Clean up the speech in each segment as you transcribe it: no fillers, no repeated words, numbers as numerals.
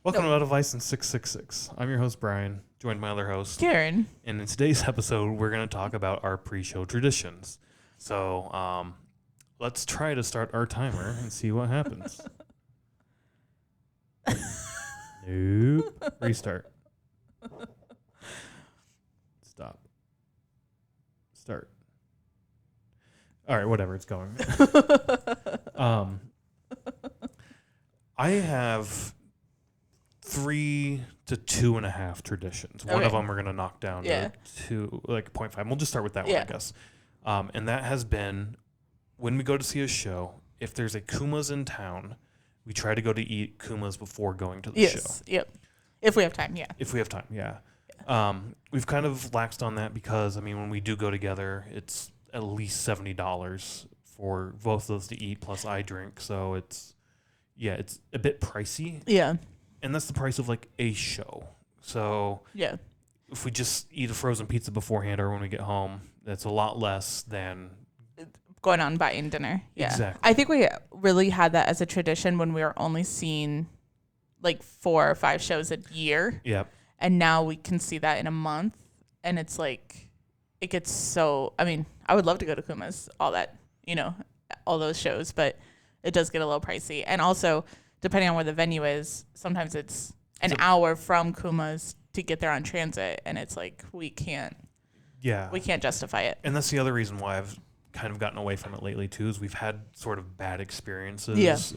Welcome to MetalVice and 666. I'm your host, Brian, joined by my other host, Karen. And in today's episode, we're going to talk about our pre-show traditions. So let's try to start our timer and see what happens. Nope. Restart. Stop. Start. All right, whatever, it's going. I have 3 to 2.5 traditions. One of them we're going to knock down to like 0.5. We'll just start with that one, I guess. And that has been when we go to see a show, if there's a Kuma's in town, we try to go to eat Kuma's before going to the show. Yep. If we have time, yeah. If we have time, yeah. We've kind of laxed on that because, I mean, when we do go together, it's at least $70 for both of those to eat, plus I drink. So it's a bit pricey. Yeah. And that's the price of like a show. So if we just eat a frozen pizza beforehand or when we get home, that's a lot less than going out and buying dinner. Yeah. Exactly. I think we really had that as a tradition when we were only seeing like 4 or 5 shows a year. Yep. And now we can see that in a month. And it's like, it gets so, I mean, I would love to go to Kuma's, all that, all those shows, but it does get a little pricey. And also, depending on where the venue is, sometimes it's an hour from Kuma's to get there on transit. And it's like, we can't justify it. And that's the other reason why I've kind of gotten away from it lately too, is we've had sort of bad experiences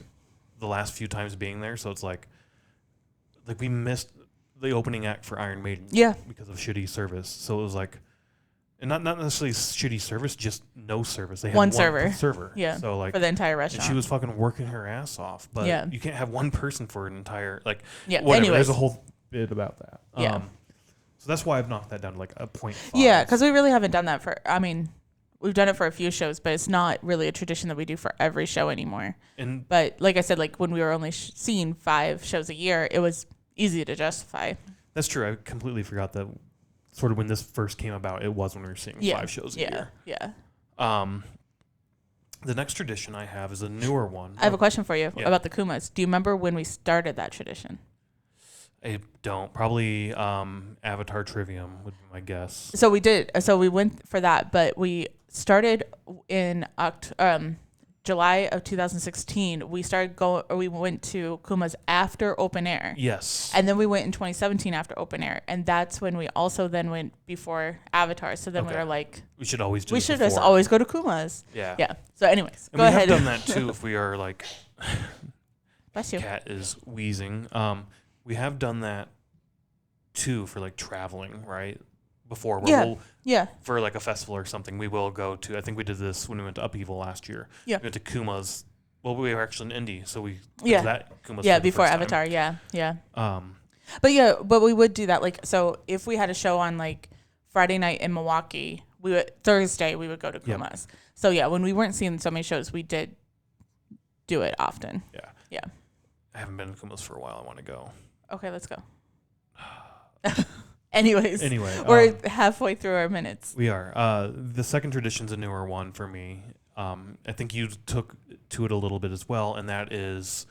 the last few times being there. So it's like we missed the opening act for Iron Maiden because of shitty service. So it was like, and not necessarily shitty service, just no service. They had one server. Yeah. So like for the entire restaurant. And she was fucking working her ass off. But you can't have one person for an entire whatever. Anyways. There's a whole bit about that. So that's why I've knocked that down to like a 0.5. Yeah, because we really haven't done that we've done it for a few shows, but it's not really a tradition that we do for every show anymore. But like I said, like when we were only seeing 5 shows a year, it was easy to justify. That's true. I completely forgot that sort of when this first came about, it was when we were seeing 5 shows a year. Yeah. The next tradition I have is a newer one. I have a question for you about the Kumas. Do you remember when we started that tradition? I don't. Probably Avatar Trivium would be my guess. So we did. So we went for that, but we started in July of 2016. We went to Kuma's after open air. Yes. And then we went in 2017 after open air, and that's when we also then went before Avatar. So then we were like, we should always do. We should just always go to Kuma's. Yeah. Yeah. So anyways, and go ahead. We have done that too. If we are like, bless you. Cat is wheezing. We have done that too for like traveling, right? Before for like a festival or something, we will go to. I think we did this when we went to Upheaval last year. Yeah, we went to Kuma's. Well, we were actually in Indy, so we went to that Kuma's. Yeah, before Avatar. Time. Yeah. But we would do that. Like, so if we had a show on like Friday night in Milwaukee, Thursday we would go to Kuma's. Yep. So yeah, when we weren't seeing so many shows, we did do it often. Yeah. I haven't been to Kuma's for a while. I want to go. Okay, let's go. Anyway, we're halfway through our minutes. We are. The second tradition's a newer one for me. I think you took to it a little bit as well, and that is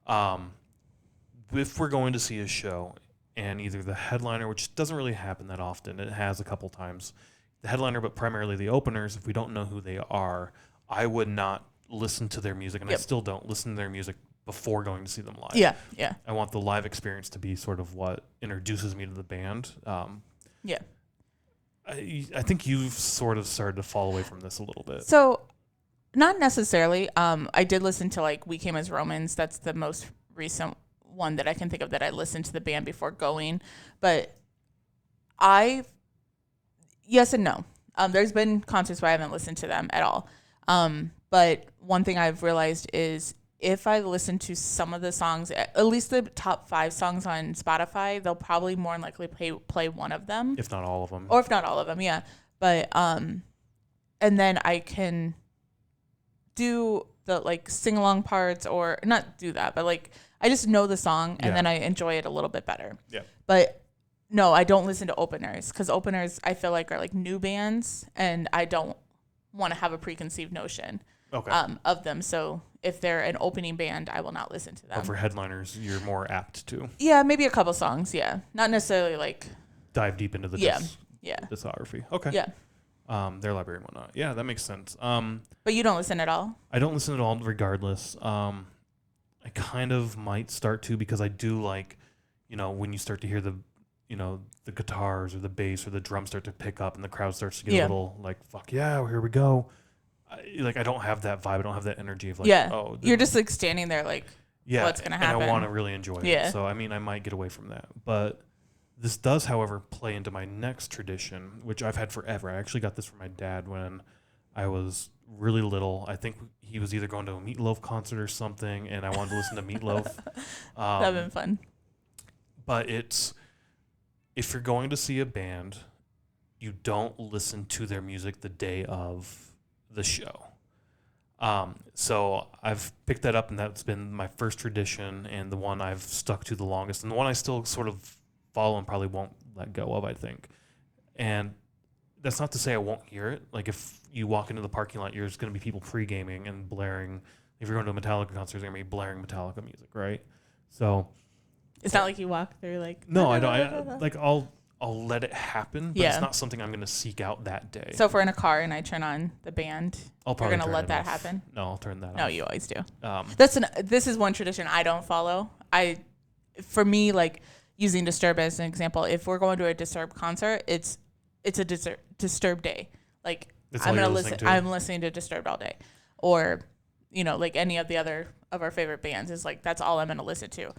if we're going to see a show and either the headliner, which doesn't really happen that often, it has a couple times, the headliner, but primarily the openers, if we don't know who they are, I would not listen to their music, and I still don't listen to their music before going to see them live. Yeah. I want the live experience to be sort of what introduces me to the band. I think you've sort of started to fall away from this a little bit. So, not necessarily. I did listen to like We Came as Romans. That's the most recent one that I can think of that I listened to the band before going. But yes and no. There's been concerts where I haven't listened to them at all. But one thing I've realized is if I listen to some of the songs, at least the top 5 songs on Spotify, they'll probably more than likely play one of them. If not all of them. Or if not all of them, yeah. But, and then I can do the like sing along parts, or not do that, but like I just know the song and then I enjoy it a little bit better. Yeah. But no, I don't listen to openers, because openers I feel like are like new bands, and I don't want to have a preconceived notion of them. So if they're an opening band, I will not listen to them. But for headliners, you're more apt to. Yeah, maybe a couple songs. Yeah, not necessarily like dive deep into the discography. Okay. Yeah. Their library and whatnot. Yeah, that makes sense. But you don't listen at all? I don't listen at all regardless. I kind of might start to, because I do like, when you start to hear the guitars or the bass or the drums start to pick up and the crowd starts to get a little like, fuck yeah, here we go. I don't have that vibe. I don't have that energy of like, oh. You're just like standing there like, what's going to happen? And I want to really enjoy it. So, I might get away from that. But this does, however, play into my next tradition, which I've had forever. I actually got this from my dad when I was really little. I think he was either going to a Meatloaf concert or something, and I wanted to listen to Meatloaf. That'd been fun. But if you're going to see a band, you don't listen to their music the day of the show. So I've picked that up, and that's been my first tradition and the one I've stuck to the longest, and the one I still sort of follow and probably won't let go of, I think. And that's not to say I won't hear it. Like, if you walk into the parking lot, there's going to be people pre-gaming and blaring. If you're going to a Metallica concert, there's going to be blaring Metallica music, right? So it's not like you walk through like... No, I don't. I'll let it happen, but it's not something I'm going to seek out that day. So if we're in a car and I turn on the band, you're going to let that happen? No, I'll turn that off. No, you always do. This is one tradition I don't follow. For me, like, using Disturbed as an example, if we're going to a Disturbed concert, it's a Disturbed day. Like, I'm listening to Disturbed all day. Or, like any of the other of our favorite bands is like, that's all I'm going to listen to.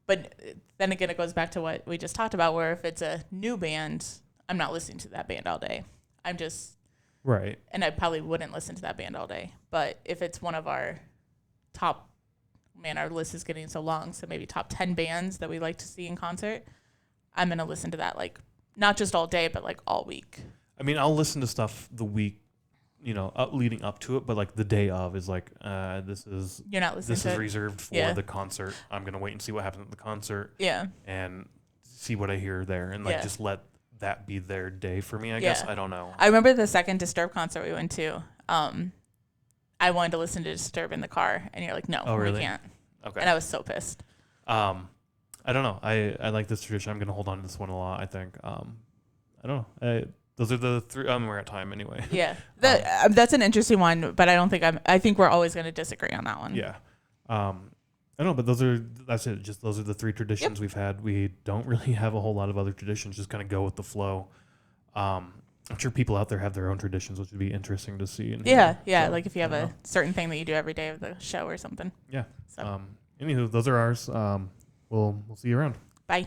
But then again, it goes back to what we just talked about, where if it's a new band, I'm not listening to that band all day. I'm just... Right. And I probably wouldn't listen to that band all day. But if it's one of our top... Man, our list is getting so long, so maybe top 10 bands that we like to see in concert, I'm going to listen to that, like, not just all day, but, like, all week. I'll listen to stuff the week, leading up to it, but like the day of is like, this is reserved for the concert. I'm gonna wait and see what happens at the concert. Yeah. And see what I hear there, and just let that be their day for me. I guess I don't know. I remember the second Disturbed concert we went to. I wanted to listen to Disturbed in the car, and you're like, no, we can't. Okay. And I was so pissed. I don't know. I like this tradition. I'm gonna hold on to this one a lot, I think. I don't know. Those are the three. We're at time anyway. Yeah, that's an interesting one, but I think we're always going to disagree on that one. Yeah, I don't know, but that's it. Just those are the three traditions we've had. We don't really have a whole lot of other traditions. Just kind of go with the flow. I'm sure people out there have their own traditions, which would be interesting to see. Yeah. So, like if you have a certain thing that you do every day of the show or something. Yeah. So. Anywho, those are ours. We'll see you around. Bye.